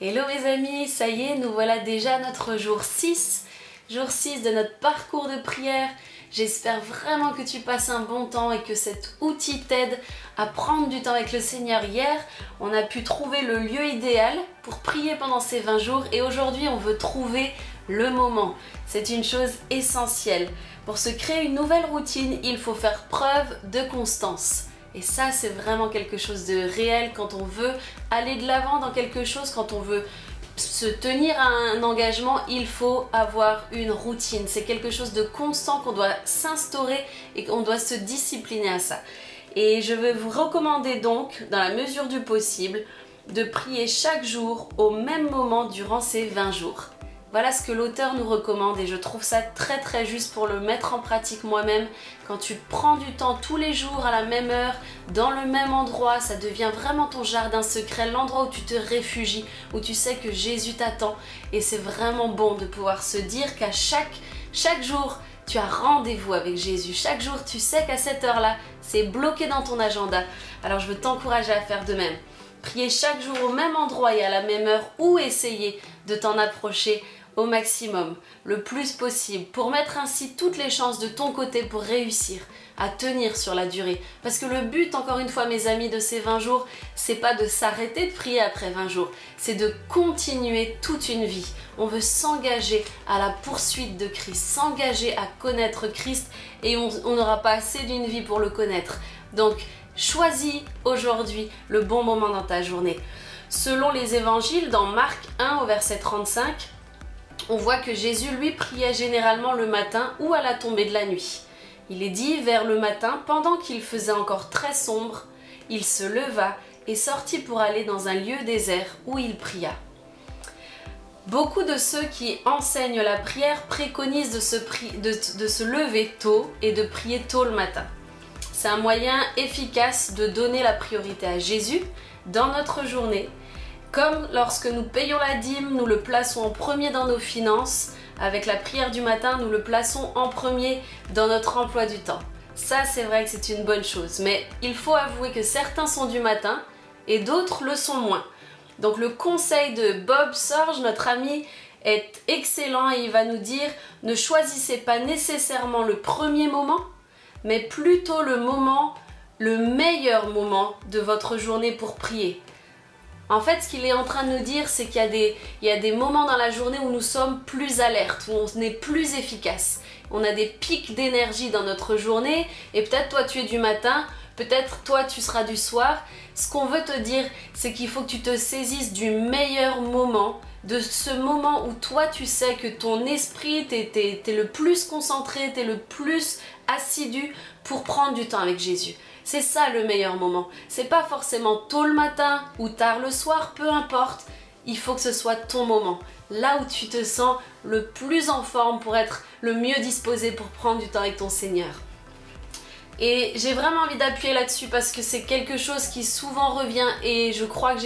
Hello mes amis, ça y est, nous voilà déjà à notre jour 6 de notre parcours de prière. J'espère vraiment que tu passes un bon temps et que cet outil t'aide à prendre du temps avec le Seigneur. Hier, on a pu trouver le lieu idéal pour prier pendant ces 20 jours et aujourd'hui, on veut trouver le moment. C'est une chose essentielle. Pour se créer une nouvelle routine, il faut faire preuve de constance. Et ça, c'est vraiment quelque chose de réel quand on veut aller de l'avant dans quelque chose, quand on veut se tenir à un engagement, il faut avoir une routine. C'est quelque chose de constant qu'on doit s'instaurer et qu'on doit se discipliner à ça. Et je vais vous recommander donc, dans la mesure du possible, de prier chaque jour au même moment durant ces 20 jours. Voilà ce que l'auteur nous recommande et je trouve ça très juste pour le mettre en pratique moi-même. Quand tu prends du temps tous les jours à la même heure, dans le même endroit, ça devient vraiment ton jardin secret, l'endroit où tu te réfugies, où tu sais que Jésus t'attend. Et c'est vraiment bon de pouvoir se dire qu'à chaque jour, tu as rendez-vous avec Jésus. Chaque jour, tu sais qu'à cette heure-là, c'est bloqué dans ton agenda. Alors je veux t'encourager à faire de même. Prier chaque jour au même endroit et à la même heure ou essayer de t'en approcher au maximum, le plus possible, pour mettre ainsi toutes les chances de ton côté pour réussir à tenir sur la durée. Parce que le but, encore une fois mes amis, de ces 20 jours, c'est pas de s'arrêter de prier après 20 jours, c'est de continuer toute une vie. On veut s'engager à la poursuite de Christ, s'engager à connaître Christ et on n'aura pas assez d'une vie pour le connaître. Donc, choisis aujourd'hui le bon moment dans ta journée. Selon les évangiles, dans Marc 1 au verset 35, on voit que Jésus, lui, priait généralement le matin ou à la tombée de la nuit. Il est dit, vers le matin, pendant qu'il faisait encore très sombre, il se leva et sortit pour aller dans un lieu désert où il pria. Beaucoup de ceux qui enseignent la prière préconisent de se lever tôt et de prier tôt le matin. C'est un moyen efficace de donner la priorité à Jésus dans notre journée. Comme lorsque nous payons la dîme, nous le plaçons en premier dans nos finances. Avec la prière du matin, nous le plaçons en premier dans notre emploi du temps. Ça, c'est vrai que c'est une bonne chose. Mais il faut avouer que certains sont du matin et d'autres le sont moins. Donc le conseil de Bob Sorge, notre ami, est excellent et il va nous dire « Ne choisissez pas nécessairement le premier moment, mais plutôt le meilleur moment de votre journée pour prier. » En fait, ce qu'il est en train de nous dire, c'est qu'il y a des moments dans la journée où nous sommes plus alertes, où on est plus efficace. On a des pics d'énergie dans notre journée et peut-être toi tu es du matin, peut-être toi tu seras du soir. Ce qu'on veut te dire, c'est qu'il faut que tu te saisisses du meilleur moment, de ce moment où toi tu sais que ton esprit, t'es le plus concentré, t'es le plus assidu pour prendre du temps avec Jésus. C'est ça le meilleur moment. C'est pas forcément tôt le matin ou tard le soir, peu importe. Il faut que ce soit ton moment. Là où tu te sens le plus en forme pour être le mieux disposé pour prendre du temps avec ton Seigneur. Et j'ai vraiment envie d'appuyer là-dessus parce que c'est quelque chose qui souvent revient et je crois que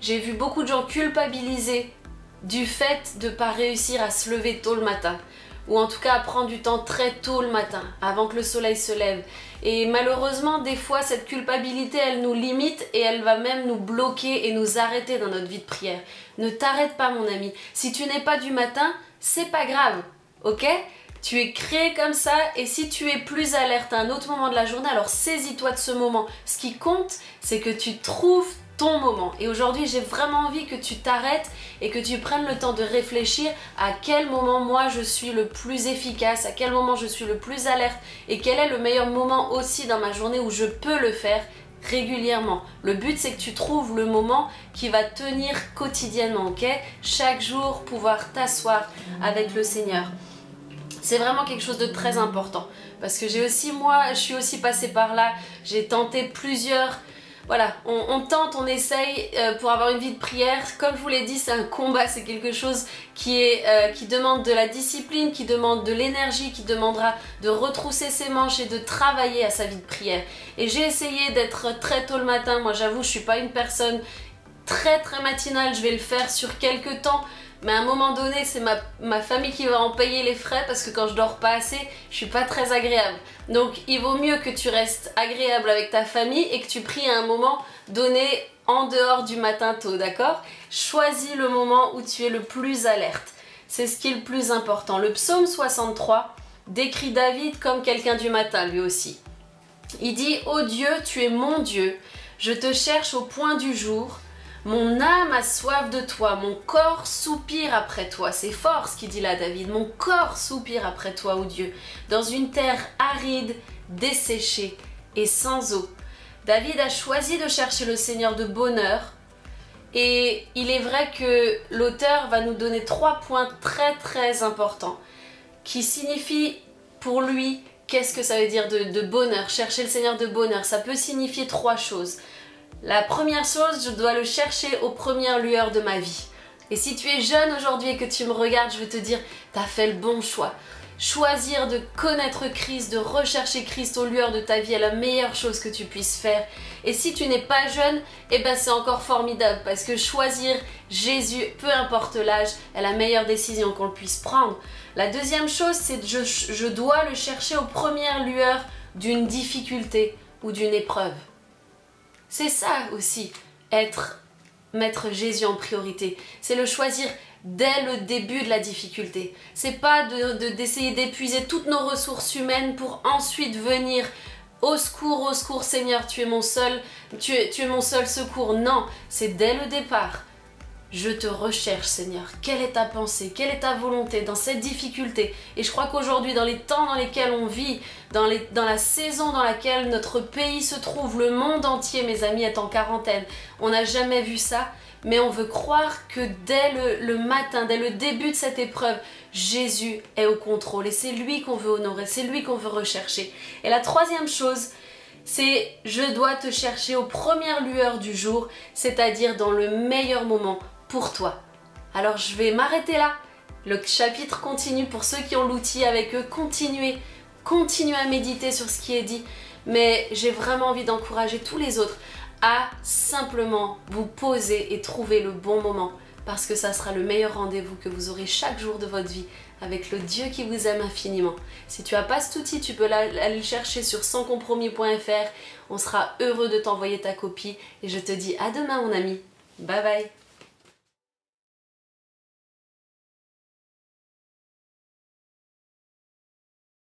j'ai vu beaucoup de gens culpabiliser du fait de ne pas réussir à se lever tôt le matin. Ou en tout cas à prendre du temps très tôt le matin, avant que le soleil se lève. Et malheureusement, des fois, cette culpabilité, elle nous limite et elle va même nous bloquer et nous arrêter dans notre vie de prière. Ne t'arrête pas, mon ami. Si tu n'es pas du matin, c'est pas grave, ok ? Tu es créé comme ça et si tu es plus alerte à un autre moment de la journée, alors saisis-toi de ce moment. Ce qui compte, c'est que tu trouves ton moment. Et aujourd'hui, j'ai vraiment envie que tu t'arrêtes et que tu prennes le temps de réfléchir à quel moment moi je suis le plus efficace, à quel moment je suis le plus alerte et quel est le meilleur moment aussi dans ma journée où je peux le faire régulièrement. Le but, c'est que tu trouves le moment qui va tenir quotidiennement, ok ? Chaque jour, pouvoir t'asseoir avec le Seigneur. C'est vraiment quelque chose de très important parce que je suis aussi passée par là, j'ai tenté plusieurs. Voilà, on tente, on essaye pour avoir une vie de prière. Comme je vous l'ai dit, c'est un combat, c'est quelque chose qui demande de la discipline, qui demande de l'énergie, qui demandera de retrousser ses manches et de travailler à sa vie de prière. Et j'ai essayé d'être très tôt le matin. Moi, j'avoue, je ne suis pas une personne très matinale. Je vais le faire sur quelques temps. Mais à un moment donné, c'est ma famille qui va en payer les frais parce que quand je dors pas assez, je suis pas très agréable. Donc il vaut mieux que tu restes agréable avec ta famille et que tu pries à un moment donné en dehors du matin tôt, d'accord? Choisis le moment où tu es le plus alerte. C'est ce qui est le plus important. Le psaume 63 décrit David comme quelqu'un du matin, lui aussi. Il dit « Ô Dieu, tu es mon Dieu, je te cherche au point du jour. Mon âme a soif de toi, mon corps soupire après toi. » C'est fort ce qu'il dit là, David. « Mon corps soupire après toi, ô Dieu, dans une terre aride, desséchée et sans eau. » David a choisi de chercher le Seigneur de bonne heure. Et il est vrai que l'auteur va nous donner 3 points très importants qui signifient pour lui qu'est-ce que ça veut dire de bonheur, chercher le Seigneur de bonheur. Ça peut signifier 3 choses. La première chose, je dois le chercher aux premières lueurs de ma vie. Et si tu es jeune aujourd'hui et que tu me regardes, je veux te dire, tu as fait le bon choix. Choisir de connaître Christ, de rechercher Christ aux lueurs de ta vie est la meilleure chose que tu puisses faire. Et si tu n'es pas jeune, eh ben c'est encore formidable parce que choisir Jésus, peu importe l'âge, est la meilleure décision qu'on puisse prendre. La deuxième chose, c'est que je dois le chercher aux premières lueurs d'une difficulté ou d'une épreuve. C'est ça aussi, mettre Jésus en priorité. C'est le choisir dès le début de la difficulté. C'est pas d'essayer d'épuiser toutes nos ressources humaines pour ensuite venir au secours Seigneur, tu es mon seul secours. Non, c'est dès le départ. Je te recherche Seigneur. Quelle est ta pensée? Quelle est ta volonté dans cette difficulté? Et je crois qu'aujourd'hui, dans les temps dans lesquels on vit, dans la saison dans laquelle notre pays se trouve, le monde entier, mes amis, est en quarantaine. On n'a jamais vu ça. Mais on veut croire que dès le matin, dès le début de cette épreuve, Jésus est au contrôle et c'est lui qu'on veut honorer, c'est lui qu'on veut rechercher. Et la troisième chose, c'est je dois te chercher aux premières lueurs du jour, c'est-à-dire dans le meilleur moment pour toi. Alors je vais m'arrêter là. Le chapitre continue pour ceux qui ont l'outil avec eux. Continuez à méditer sur ce qui est dit. Mais j'ai vraiment envie d'encourager tous les autres à simplement vous poser et trouver le bon moment parce que ça sera le meilleur rendez-vous que vous aurez chaque jour de votre vie avec le Dieu qui vous aime infiniment. Si tu n'as pas cet outil, tu peux aller le chercher sur sanscompromis.fr. On sera heureux de t'envoyer ta copie et je te dis à demain mon ami. Bye bye.